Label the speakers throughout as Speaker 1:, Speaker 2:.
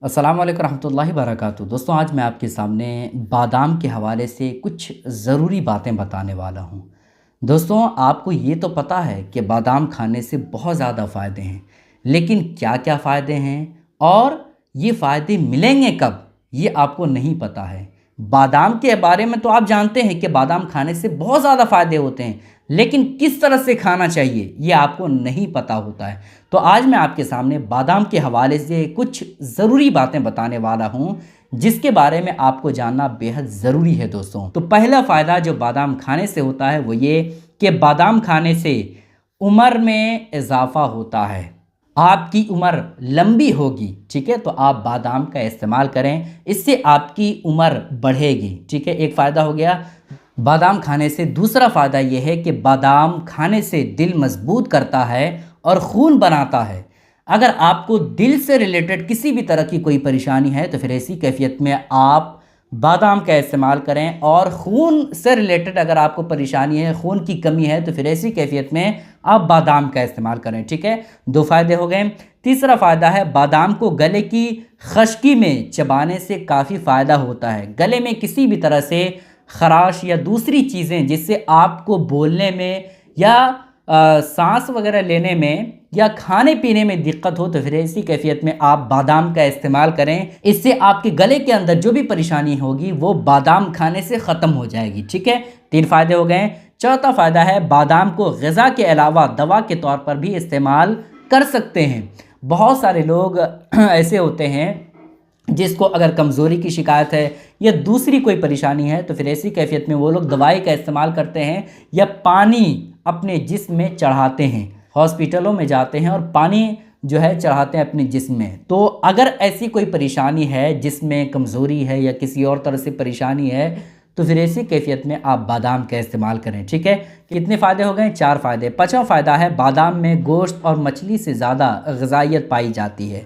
Speaker 1: अस्सलाम वालेकुम रहमतुल्लाहि वबरकातुहू। दोस्तों, आज मैं आपके सामने बादाम के हवाले से कुछ ज़रूरी बातें बताने वाला हूँ। दोस्तों, आपको ये तो पता है कि बादाम खाने से बहुत ज़्यादा फ़ायदे हैं, लेकिन क्या-क्या फ़ायदे हैं और ये फ़ायदे मिलेंगे कब, ये आपको नहीं पता है। बादाम के बारे में तो आप जानते हैं कि बादाम खाने से बहुत ज़्यादा फ़ायदे होते हैं, लेकिन किस तरह से खाना चाहिए, ये आपको नहीं पता होता है। तो आज मैं आपके सामने बादाम के हवाले से कुछ ज़रूरी बातें बताने वाला हूँ, जिसके बारे में आपको जानना बेहद ज़रूरी है दोस्तों। तो पहला फ़ायदा जो बादाम खाने से होता है वो ये कि बादाम खाने से उम्र में इजाफ़ा होता है। आपकी उम्र लंबी होगी, ठीक है? तो आप बादाम का इस्तेमाल करें, इससे आपकी उम्र बढ़ेगी, ठीक है? एक फ़ायदा हो गया बादाम खाने से। दूसरा फ़ायदा ये है कि बादाम खाने से दिल मज़बूत करता है और खून बनाता है। अगर आपको दिल से रिलेटेड किसी भी तरह की कोई परेशानी है तो फिर ऐसी कैफ़ियत में आप बादाम का इस्तेमाल करें, और खून से रिलेटेड अगर आपको परेशानी है, खून की कमी है, तो फिर ऐसी कैफ़ियत में आप बादाम का इस्तेमाल करें, ठीक है? 2 फ़ायदे हो गए। तीसरा फ़ायदा है बादाम को गले की खश्की में चबाने से काफ़ी फ़ायदा होता है। गले में किसी भी तरह से ख़राश या दूसरी चीज़ें जिससे आपको बोलने में या सांस वगैरह लेने में या खाने पीने में दिक्कत हो, तो फिर ऐसी कैफियत में आप बादाम का इस्तेमाल करें। इससे आपके गले के अंदर जो भी परेशानी होगी वो बादाम खाने से ख़त्म हो जाएगी, ठीक है? 3 फ़ायदे हो गए। चौथा फ़ायदा है बादाम को ग़िज़ा के अलावा दवा के तौर पर भी इस्तेमाल कर सकते हैं। बहुत सारे लोग ऐसे होते हैं जिसको अगर कमज़ोरी की शिकायत है या दूसरी कोई परेशानी है, तो फिर ऐसी कैफ़ियत में वो लोग दवाई का इस्तेमाल करते हैं या पानी अपने जिस्म में चढ़ाते हैं। हॉस्पिटलों में जाते हैं और पानी जो है चढ़ाते हैं अपने जिस्म में। तो अगर ऐसी कोई परेशानी है, जिस्म में कमज़ोरी है या किसी और तरह से परेशानी है, तो फिर ऐसी कैफ़ियत में आप बादाम का इस्तेमाल करें, ठीक है? कितने फ़ायदे हो गए? 4 फ़ायदे। 5वां फ़ायदा है बादाम में गोश्त और मछली से ज़्यादा ग़िज़ाइयत पाई जाती है।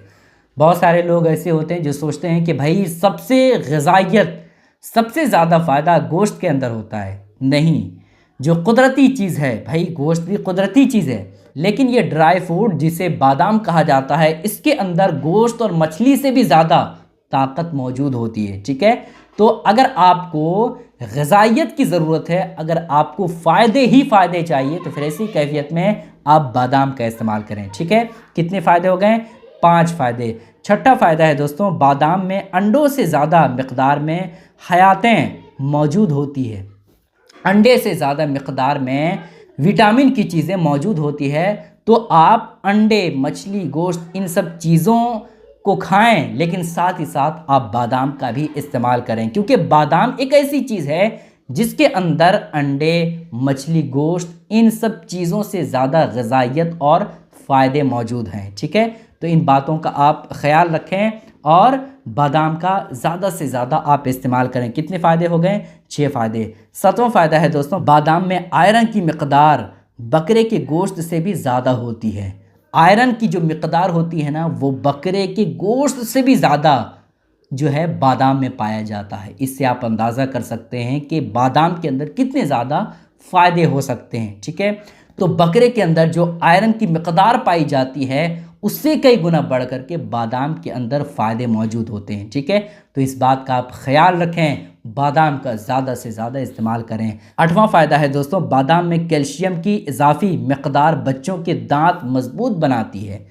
Speaker 1: बहुत सारे लोग ऐसे होते हैं जो सोचते हैं कि भाई सबसे ग़िज़ाइयत, सबसे ज़्यादा फ़ायदा गोश्त के अंदर होता है। नहीं, जो कुदरती चीज़ है, भाई गोश्त भी कुदरती चीज़ है, लेकिन ये ड्राई फ्रूट जिसे बादाम कहा जाता है, इसके अंदर गोश्त और मछली से भी ज़्यादा ताकत मौजूद होती है, ठीक है? तो अगर आपको ग़िज़ाइयत की ज़रूरत है, अगर आपको फ़ायदे ही फ़ायदे चाहिए, तो फिर ऐसी कैफ़ियत में आप बादाम का इस्तेमाल करें, ठीक है? कितने फ़ायदे हो गए? 5 फ़ायदे। छठा फ़ायदा है दोस्तों, बादाम में अंडों से ज़्यादा मिक़दार में हयातें मौजूद होती है। अंडे से ज़्यादा मिक़दार में विटामिन की चीज़ें मौजूद होती है। तो आप अंडे, मछली, गोश्त इन सब चीज़ों को खाएं, लेकिन साथ ही साथ आप बादाम का भी इस्तेमाल करें, क्योंकि बादाम एक ऐसी चीज़ है जिसके अंदर अंडे, मछली, गोश्त इन सब चीज़ों से ज़्यादा ग़िज़ाइयत और फ़ायदे मौजूद हैं, ठीक है? तो इन बातों का आप ख़याल रखें और बादाम का ज़्यादा से ज़्यादा आप इस्तेमाल करें। कितने फ़ायदे हो गए? 6 फ़ायदे। 7वां फ़ायदा है दोस्तों, बादाम में आयरन की मिक़दार बकरे के गोश्त से भी ज़्यादा होती है। आयरन की जो मिक़दार होती है ना, वो बकरे के गोश्त से भी ज़्यादा जो है बादाम में पाया जाता है। इससे आप अंदाज़ा कर सकते हैं कि बादाम के अंदर कितने ज़्यादा फ़ायदे हो सकते हैं, ठीक है? तो बकरे के अंदर जो आयरन की मिक़दार पाई जाती है, उससे कई गुना बढ़ कर के बादाम के अंदर फ़ायदे मौजूद होते हैं, ठीक है? तो इस बात का आप ख़याल रखें, बादाम का ज़्यादा से ज़्यादा इस्तेमाल करें। 8वां फ़ायदा है दोस्तों, बादाम में कैल्शियम की इज़ाफ़ी मिक़दार बच्चों के दांत मज़बूत बनाती है।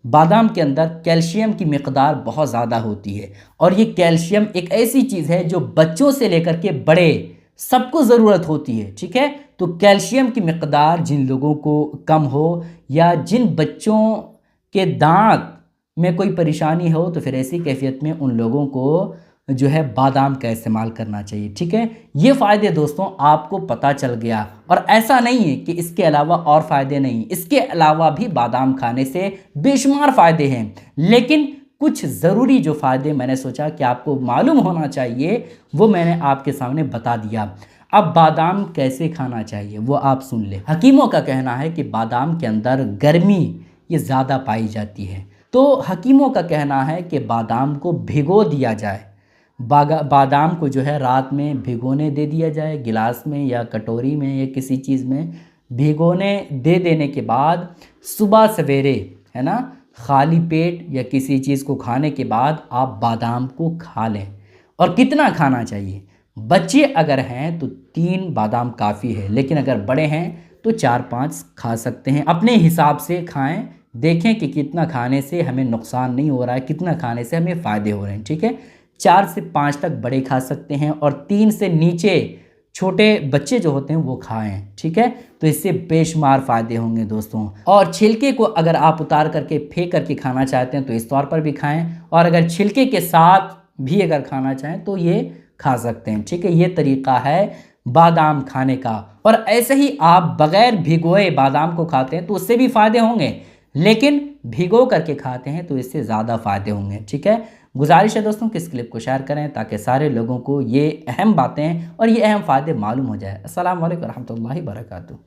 Speaker 1: बादाम के अंदर कैल्शियम की मिक़दार बहुत ज़्यादा होती है, और ये कैल्शियम एक ऐसी चीज़ है जो बच्चों से लेकर के बड़े सबको ज़रूरत होती है, ठीक है? तो कैल्शियम की मिक़दार जिन लोगों को कम हो या जिन बच्चों के दांत में कोई परेशानी हो, तो फिर ऐसी कैफियत में उन लोगों को जो है बादाम का इस्तेमाल करना चाहिए, ठीक है? ये फ़ायदे दोस्तों आपको पता चल गया, और ऐसा नहीं है कि इसके अलावा और फ़ायदे नहीं, इसके अलावा भी बादाम खाने से बेशुमार फ़ायदे हैं, लेकिन कुछ ज़रूरी जो फ़ायदे मैंने सोचा कि आपको मालूम होना चाहिए, वो मैंने आपके सामने बता दिया। अब बादाम कैसे खाना चाहिए वो आप सुन लें। हकीमों का कहना है कि बादाम के अंदर गर्मी ये ज़्यादा पाई जाती है, तो हकीमों का कहना है कि बादाम को भिगो दिया जाए। बादाम को जो है रात में भिगोने दे दिया जाए, गिलास में या कटोरी में या किसी चीज़ में भिगोने दे देने के बाद सुबह सवेरे, है ना, खाली पेट या किसी चीज़ को खाने के बाद आप बादाम को खा लें। और कितना खाना चाहिए? बच्चे अगर हैं तो 3 बादाम काफ़ी है, लेकिन अगर बड़े हैं तो 4-5 खा सकते हैं। अपने हिसाब से खाएं, देखें कि कितना खाने से हमें नुकसान नहीं हो रहा है, कितना खाने से हमें फ़ायदे हो रहे हैं। ठीक है, 4 से 5 तक बड़े खा सकते हैं और 3 से नीचे छोटे बच्चे जो होते हैं वो खाएं। ठीक है, तो इससे बेशुमार फ़ायदे होंगे दोस्तों। और छिलके को अगर आप उतार करके फेंक करके खाना चाहते हैं तो इस तौर पर भी खाएं, और अगर छिलके के साथ भी अगर खाना चाहें तो ये खा सकते हैं। ठीक है, ये तरीका है बादाम खाने का। और ऐसे ही आप बगैर भिगोए बादाम को खाते हैं तो उससे भी फ़ायदे होंगे, लेकिन भिगो करके खाते हैं तो इससे ज़्यादा फ़ायदे होंगे। ठीक है, गुजारिश है दोस्तों कि इस क्लिप को शेयर करें ताकि सारे लोगों को ये अहम बातें और ये अहम फ़ायदे मालूम हो जाए। अस्सलाम वालेकुम रहमतुल्लाहि व बरकातुहू।